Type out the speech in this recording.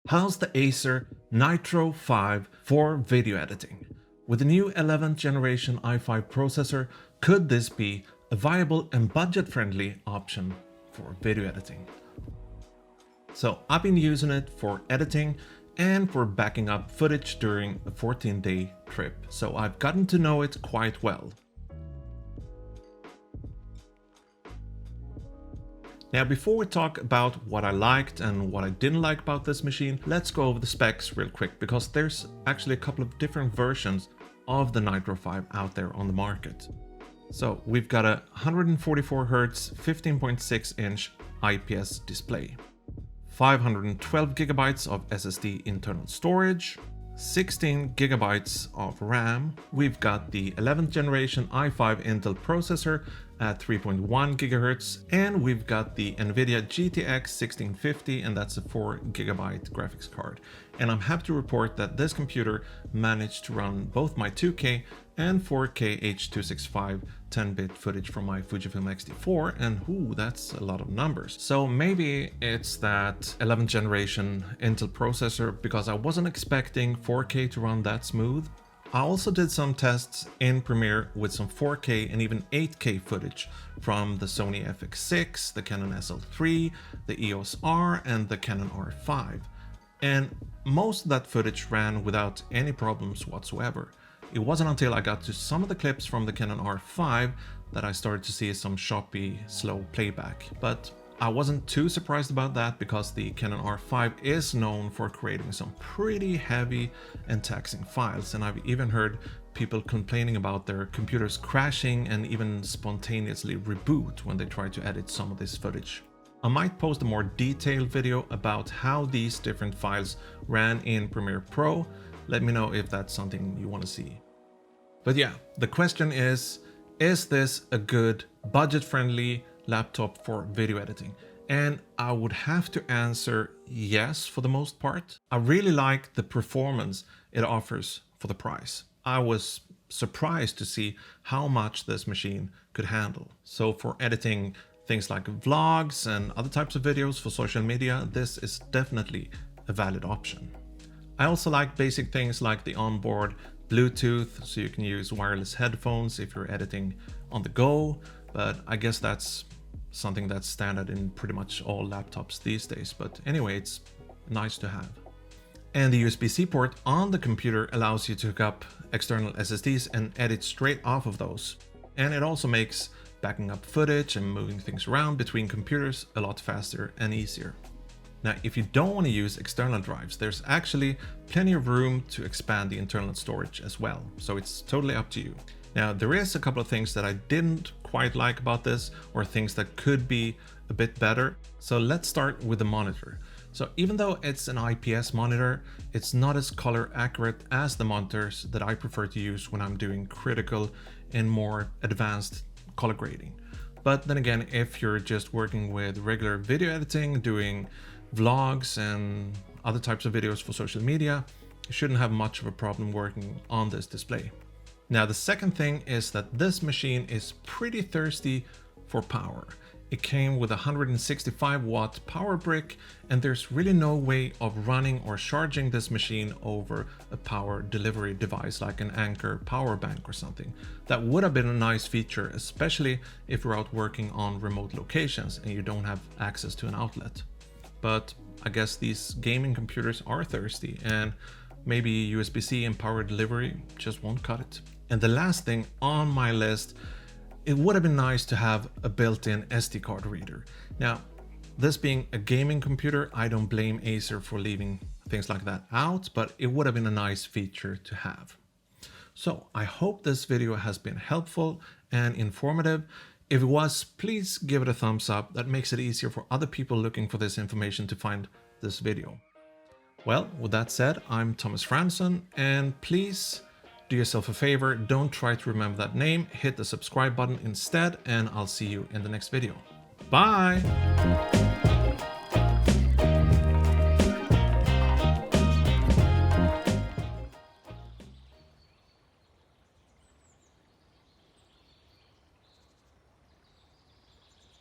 How's the Acer Nitro 5 for video editing? With the new 11th generation i5 processor, could this be a viable and budget-friendly option for video editing? So I've been using it for editing and for backing up footage during a 14-day trip, so I've gotten to know it quite well. Now, before we talk about what I liked and what I didn't like about this machine, let's go over the specs real quick, because there's actually a couple of different versions of the Nitro 5 out there on the market. So we've got a 144Hz 15.6-inch IPS display, 512 gigabytes of SSD internal storage, 16 gigabytes of RAM. We've got the 11th generation i5 Intel processor at 3.1 gigahertz, and we've got the NVIDIA GTX 1650, and that's a 4 gigabyte graphics card. And I'm happy to report that this computer managed to run both my 2K and 4K H.265 10-bit footage from my Fujifilm X-T4, and ooh, that's a lot of numbers. So maybe it's that 11th generation Intel processor, because I wasn't expecting 4K to run that smooth. I also did some tests in Premiere with some 4K and even 8K footage from the Sony FX6, the Canon SL3, the EOS R, and the Canon R5. And most of that footage ran without any problems whatsoever. It wasn't until I got to some of the clips from the Canon R5 that I started to see some choppy, slow playback. But I wasn't too surprised about that, because the Canon R5 is known for creating some pretty heavy and taxing files, and I've even heard people complaining about their computers crashing and even spontaneously reboot when they try to edit some of this footage. I might post a more detailed video about how these different files ran in Premiere Pro. Let me know if that's something you want to see. But yeah, the question is this a good budget-friendly laptop for video editing? And I would have to answer yes for the most part. I really like the performance it offers for the price. I was surprised to see how much this machine could handle. So for editing things like vlogs and other types of videos for social media, this is definitely a valid option. I also like basic things like the onboard Bluetooth, so you can use wireless headphones if you're editing on the go, but I guess that's something that's standard in pretty much all laptops these days. But anyway, it's nice to have. And the USB-C port on the computer allows you to hook up external SSDs and edit straight off of those. And it also makes backing up footage and moving things around between computers a lot faster and easier. Now, if you don't want to use external drives, there's actually plenty of room to expand the internal storage as well, so it's totally up to you. Now, there is a couple of things that I didn't quite like about this, or things that could be a bit better. So let's start with the monitor. So even though it's an IPS monitor, it's not as color accurate as the monitors that I prefer to use when I'm doing critical and more advanced color grading. But then again, if you're just working with regular video editing, doing vlogs and other types of videos for social media, you shouldn't have much of a problem working on this display. Now, the second thing is that this machine is pretty thirsty for power. It came with a 165 watt power brick, and there's really no way of running or charging this machine over a power delivery device like an Anker power bank or something. That would have been a nice feature, especially if you're out working on remote locations and you don't have access to an outlet. But I guess these gaming computers are thirsty, and maybe USB-C and power delivery just won't cut it. And the last thing on my list, it would have been nice to have a built-in SD card reader. Now, this being a gaming computer, I don't blame Acer for leaving things like that out, but it would have been a nice feature to have. So I hope this video has been helpful and informative. If it was, please give it a thumbs up. That makes it easier for other people looking for this information to find this video. Well, with that said, I'm Thomas Fransson, and please do yourself a favor, don't try to remember that name, hit the subscribe button instead, and I'll see you in the next video. Bye!